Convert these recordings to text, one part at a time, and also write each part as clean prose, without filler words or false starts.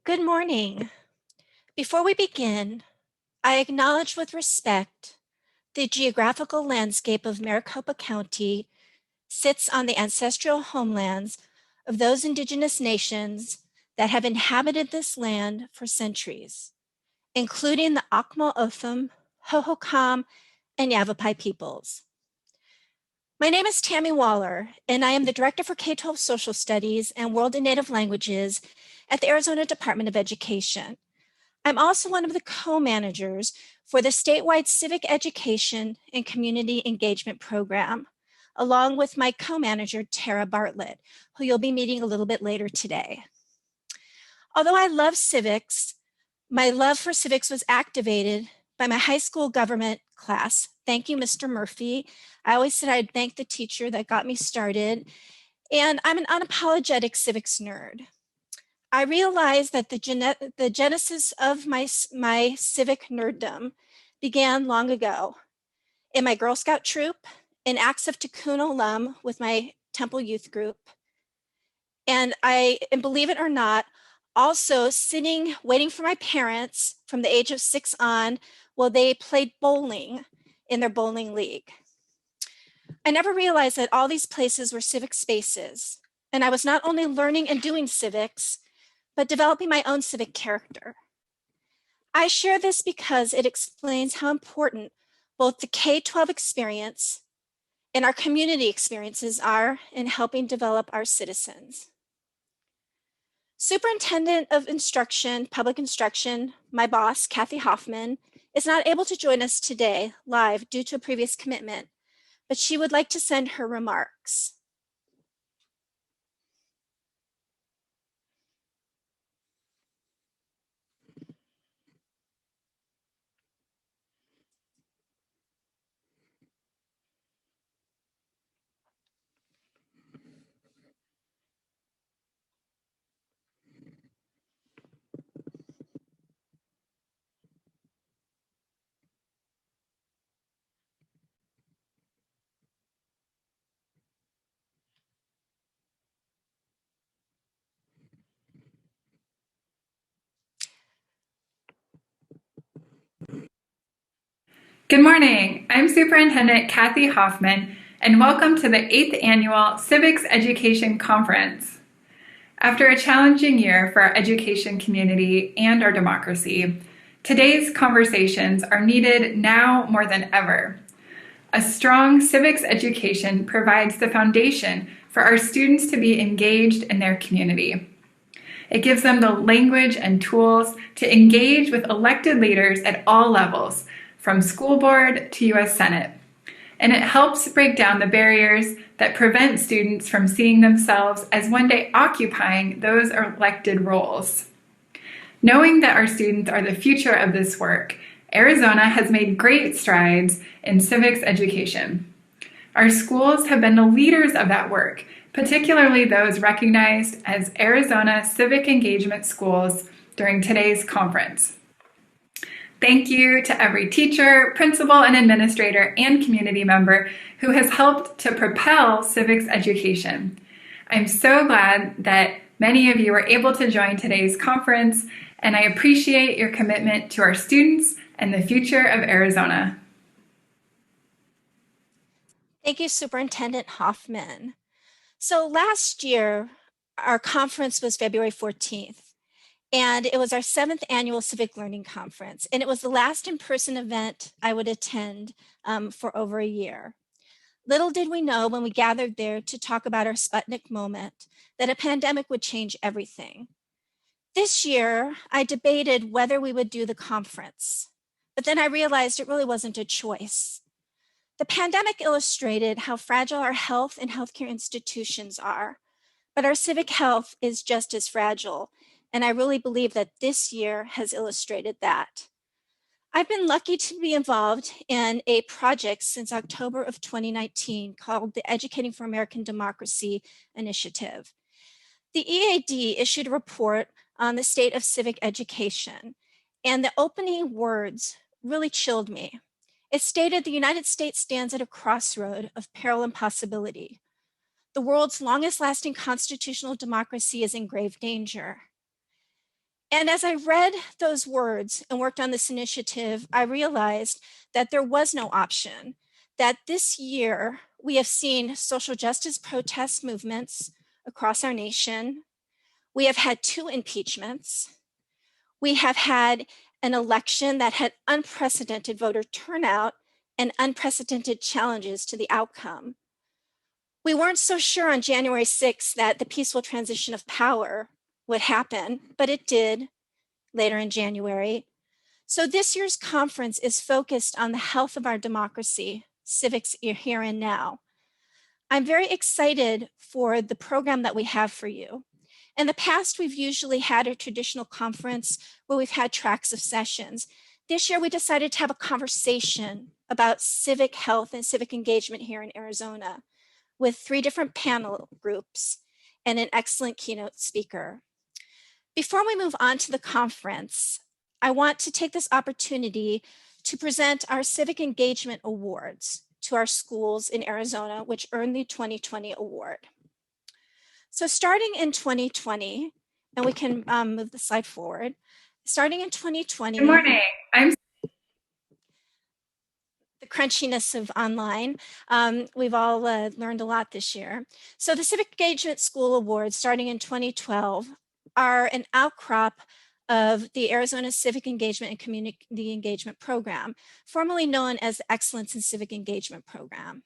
Good morning. Before we begin, I acknowledge with respect the geographical landscape of Maricopa County sits on the ancestral homelands of those indigenous nations that have inhabited this land for centuries, including the Akmal Otham, Hohokam, and Yavapai peoples. My name is Tammy Waller, and I am the Director for K-12 Social Studies and World and Native Languages at the Arizona Department of Education. I'm also one of the co-managers for the statewide civic education and community engagement program, along with my co-manager, Tara Bartlett, who you'll be meeting a little bit later today. Although I love civics, my love for civics was activated by my high school government class. Thank you, Mr. Murphy. I always said I'd thank the teacher that got me started. And I'm an unapologetic civics nerd. I realized that the genesis of my civic nerddom began long ago in my Girl Scout troop, in acts of Tikkun Olam with my Temple Youth Group. And believe it or not, also sitting, waiting for my parents from the age of 6 on while they played bowling in their bowling league. I never realized that all these places were civic spaces, and I was not only learning and doing civics, but developing my own civic character. I share this because it explains how important both the K-12 experience and our community experiences are in helping develop our citizens. Superintendent of Instruction, Public Instruction, my boss, Kathy Hoffman, is not able to join us today live due to a previous commitment, but she would like to send her remarks. Good morning. I'm Superintendent Kathy Hoffman, and welcome to the 8th Annual Civics Education Conference. After a challenging year for our education community and our democracy, today's conversations are needed now more than ever. A strong civics education provides the foundation for our students to be engaged in their community. It gives them the language and tools to engage with elected leaders at all levels, from school board to U.S. Senate. And it helps break down the barriers that prevent students from seeing themselves as one day occupying those elected roles. Knowing that our students are the future of this work, Arizona has made great strides in civics education. Our schools have been the leaders of that work, particularly those recognized as Arizona Civic Engagement Schools during today's conference. Thank you to every teacher, principal, and administrator and community member who has helped to propel civics education. I'm so glad that many of you were able to join today's conference, and I appreciate your commitment to our students and the future of Arizona. Thank you, Superintendent Hoffman. So last year, our conference was February 14th, and it was our 7th annual Civic Learning Conference, and it was the last in-person event I would attend for over a year. Little did we know when we gathered there to talk about our Sputnik moment that a pandemic would change everything. This year, I debated whether we would do the conference, but then I realized it really wasn't a choice. The pandemic illustrated how fragile our health and healthcare institutions are, but our civic health is just as fragile, and I really believe that this year has illustrated that. I've been lucky to be involved in a project since October of 2019 called the Educating for American Democracy Initiative. The EAD issued a report on the state of civic education, and the opening words really chilled me. It stated the United States stands at a crossroad of peril and possibility. The world's longest lasting constitutional democracy is in grave danger. And as I read those words and worked on this initiative, I realized that there was no option, that this year we have seen social justice protest movements across our nation. We have had 2 impeachments. We have had an election that had unprecedented voter turnout and unprecedented challenges to the outcome. We weren't so sure on January 6th that the peaceful transition of power would happen, but it did later in January. So this year's conference is focused on the health of our democracy, civics here and now. I'm very excited for the program that we have for you. In the past, we've usually had a traditional conference where we've had tracks of sessions. This year, we decided to have a conversation about civic health and civic engagement here in Arizona with 3 different panel groups and an excellent keynote speaker. Before we move on to the conference, I want to take this opportunity to present our Civic Engagement Awards to our schools in Arizona, which earned the 2020 award. So starting in 2020, and we can move the slide forward. Starting in 2020. Good morning. I'm the crunchiness of online. We've all learned a lot this year. So the Civic Engagement School Awards, starting in 2012, are an outcrop of the Arizona Civic Engagement and Community Engagement Program, formerly known as the Excellence in Civic Engagement Program.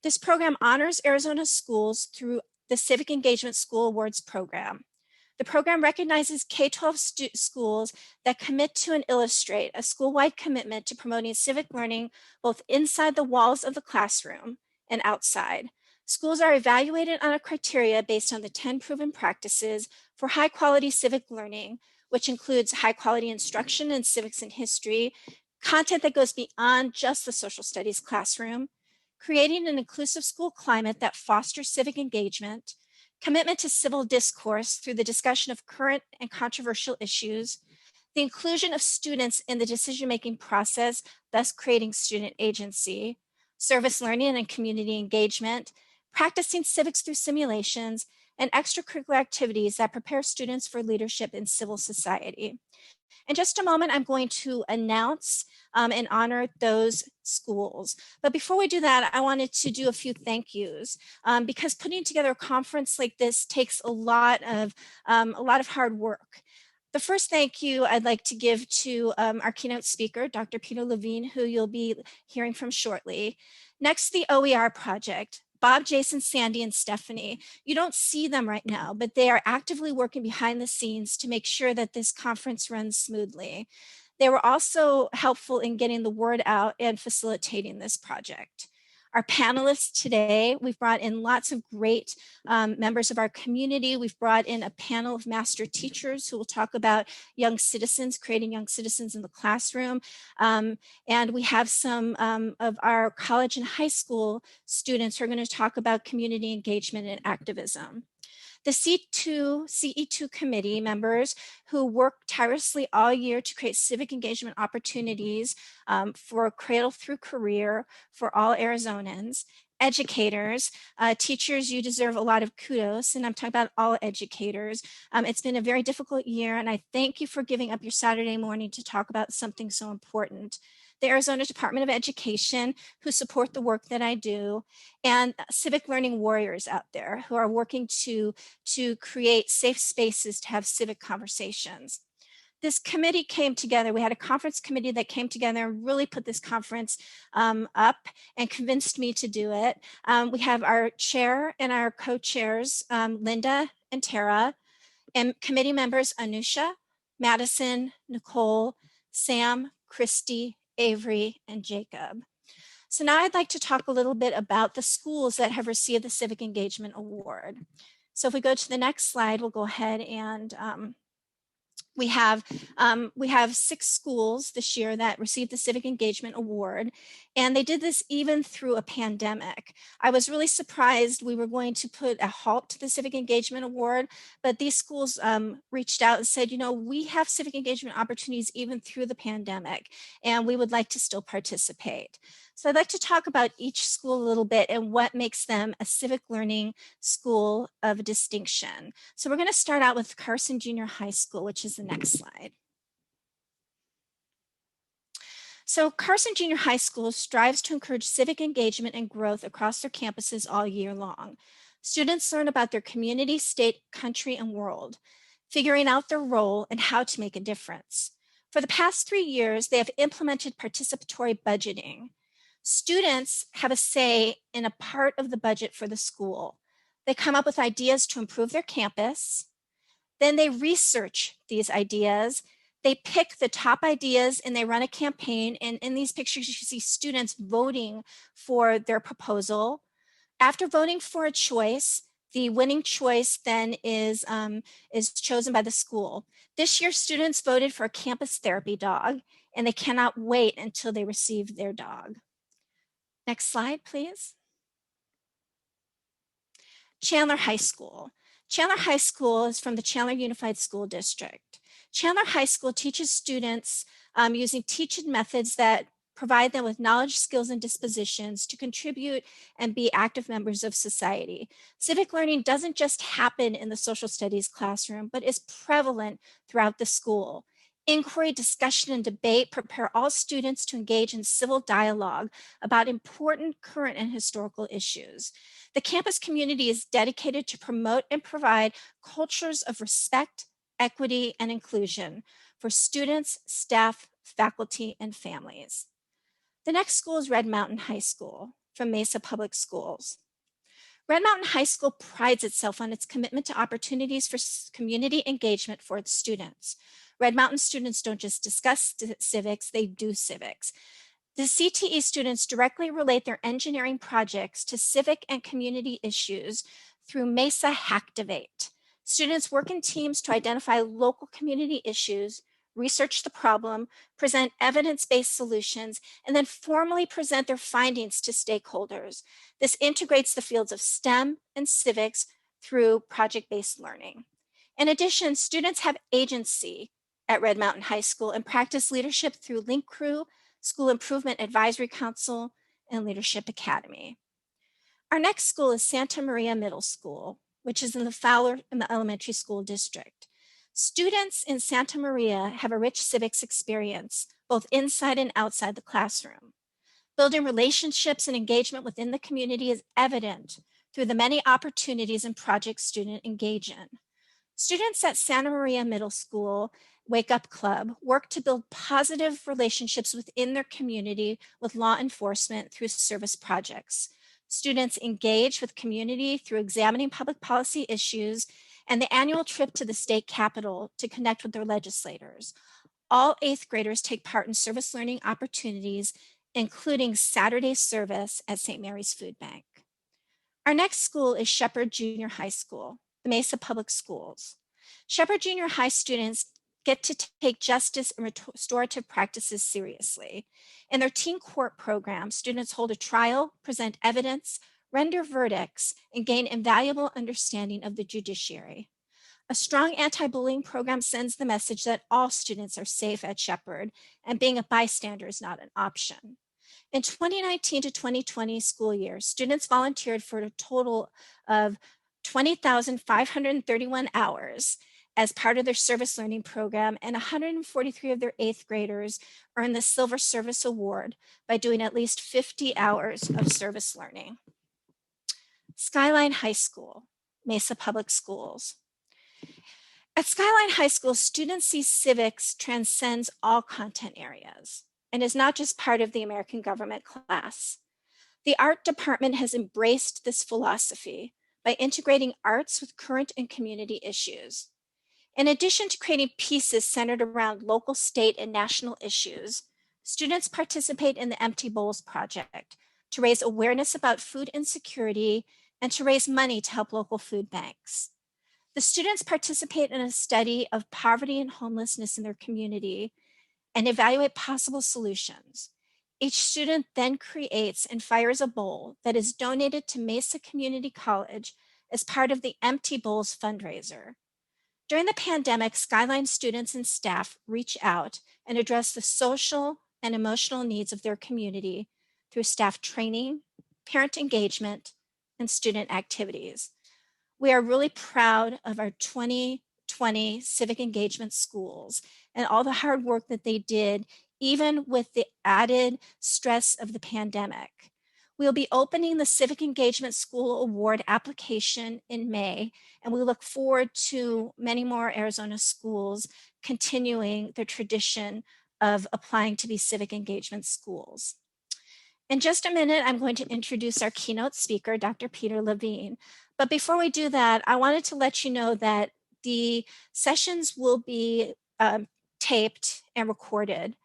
This program honors Arizona schools through the Civic Engagement School Awards program. The program recognizes K-12 schools that commit to and illustrate a school-wide commitment to promoting civic learning both inside the walls of the classroom and outside. Schools are evaluated on a criteria based on the 10 proven practices for high-quality civic learning, which includes high-quality instruction in civics and history, content that goes beyond just the social studies classroom, creating an inclusive school climate that fosters civic engagement, commitment to civil discourse through the discussion of current and controversial issues, the inclusion of students in the decision-making process, thus creating student agency, service learning and community engagement, practicing civics through simulations, and extracurricular activities that prepare students for leadership in civil society. In just a moment, I'm going to announce and honor those schools. But before we do that, I wanted to do a few thank yous because putting together a conference like this takes a lot of hard work. The first thank you I'd like to give to our keynote speaker, Dr. Peter Levine, who you'll be hearing from shortly. Next, the OER project. Bob, Jason, Sandy, and Stephanie. You don't see them right now, but they are actively working behind the scenes to make sure that this conference runs smoothly. They were also helpful in getting the word out and facilitating this project. Our panelists today, we've brought in lots of great members of our community. We've brought in a panel of master teachers who will talk about young citizens, creating young citizens in the classroom. And we have some of our college and high school students who are going to talk about community engagement and activism. The CE2 committee members who work tirelessly all year to create civic engagement opportunities for cradle through career for all Arizonans. Educators, teachers, you deserve a lot of kudos, and I'm talking about all educators. It's been a very difficult year, and I thank you for giving up your Saturday morning to talk about something so important. The Arizona Department of Education, who support the work that I do, and civic learning warriors out there who are working to create safe spaces to have civic conversations. This committee came together. We had a conference committee that came together and really put this conference up and convinced me to do it. We have our chair and our co-chairs, Linda and Tara, and committee members Anusha, Madison, Nicole, Sam, Christy, Avery, and Jacob. So now I'd like to talk a little bit about the schools that have received the Civic Engagement Award. So if we go to the next slide, we'll go ahead and we have 6 schools this year that received the Civic Engagement Award, and they did this even through a pandemic. I was really surprised we were going to put a halt to the Civic Engagement Award, but these schools reached out and said, you know, we have civic engagement opportunities even through the pandemic, and we would like to still participate. So I'd like to talk about each school a little bit and what makes them a civic learning school of distinction. So we're going to start out with Carson Junior High School, which is the next slide. So Carson Junior High School strives to encourage civic engagement and growth across their campuses all year long. Students learn about their community, state, country, and world, figuring out their role and how to make a difference. For the past 3 years, they have implemented participatory budgeting. Students have a say in a part of the budget for the school. They come up with ideas to improve their campus. Then they research these ideas. They pick the top ideas and they run a campaign. And in these pictures, you see students voting for their proposal. After voting for a choice, the winning choice then is chosen by the school. This year, students voted for a campus therapy dog, and they cannot wait until they receive their dog. Next slide, please. Chandler High School. Chandler High School is from the Chandler Unified School District. Chandler High School teaches students using teaching methods that provide them with knowledge, skills, and dispositions to contribute and be active members of society. Civic learning doesn't just happen in the social studies classroom, but is prevalent throughout the school. Inquiry, discussion, and debate prepare all students to engage in civil dialogue about important current and historical issues. The campus community is dedicated to promote and provide cultures of respect, equity, and inclusion for students, staff, faculty, and families. The next school is Red Mountain High School from Mesa Public Schools. Red Mountain High School prides itself on its commitment to opportunities for community engagement for its students. Red Mountain students don't just discuss civics, they do civics. The CTE students directly relate their engineering projects to civic and community issues through Mesa Hacktivate. Students work in teams to identify local community issues, research the problem, present evidence-based solutions, and then formally present their findings to stakeholders. This integrates the fields of STEM and civics through project-based learning. In addition, students have agency at Red Mountain High School and practice leadership through Link Crew, School Improvement Advisory Council, and Leadership Academy. Our next school is Santa Maria Middle School, which is in the Fowler Elementary School District. Students in Santa Maria have a rich civics experience, both inside and outside the classroom. Building relationships and engagement within the community is evident through the many opportunities and projects students engage in. Students at Santa Maria Middle School Wake Up Club work to build positive relationships within their community with law enforcement through service projects. Students engage with community through examining public policy issues and the annual trip to the state capitol to connect with their legislators. All 8th graders take part in service learning opportunities, including Saturday service at St. Mary's Food Bank. Our next school is Shepherd Junior High School, the Mesa Public Schools. Shepherd Junior High students get to take justice and restorative practices seriously. In their teen court program, students hold a trial, present evidence, render verdicts, and gain invaluable understanding of the judiciary. A strong anti-bullying program sends the message that all students are safe at Shepherd, and being a bystander is not an option. In 2019 to 2020 school year, students volunteered for a total of 20,531 hours as part of their service learning program, and 143 of their 8th graders earned the Silver Service Award by doing at least 50 hours of service learning. Skyline High School, Mesa Public Schools. At Skyline High School, students see civics transcends all content areas and is not just part of the American government class. The art department has embraced this philosophy by integrating arts with current and community issues. In addition to creating pieces centered around local, state, and national issues, students participate in the Empty Bowls Project to raise awareness about food insecurity and to raise money to help local food banks. The students participate in a study of poverty and homelessness in their community and evaluate possible solutions. Each student then creates and fires a bowl that is donated to Mesa Community College as part of the Empty Bowls fundraiser. During the pandemic, Skyline students and staff reach out and address the social and emotional needs of their community through staff training, parent engagement, and student activities. We are really proud of our 2020 civic engagement schools and all the hard work that they did, even with the added stress of the pandemic. We'll be opening the Civic Engagement School Award application in May, and we look forward to many more Arizona schools continuing their tradition of applying to be civic engagement schools. In just a minute, I'm going to introduce our keynote speaker, Dr. Peter Levine. But before we do that, I wanted to let you know that the sessions will be taped and recorded.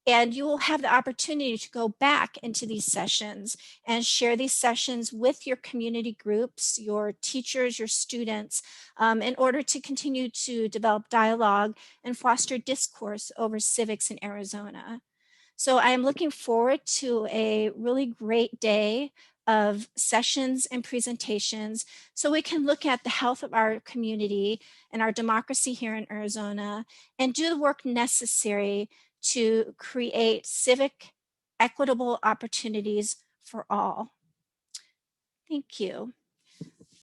And you will have the opportunity to go back into these sessions and share these sessions with your community groups, your teachers, your students, in order to continue to develop dialogue and foster discourse over civics in Arizona. So I am looking forward to a really great day of sessions and presentations so we can look at the health of our community and our democracy here in Arizona and do the work necessary to create civic equitable opportunities for all. Thank you.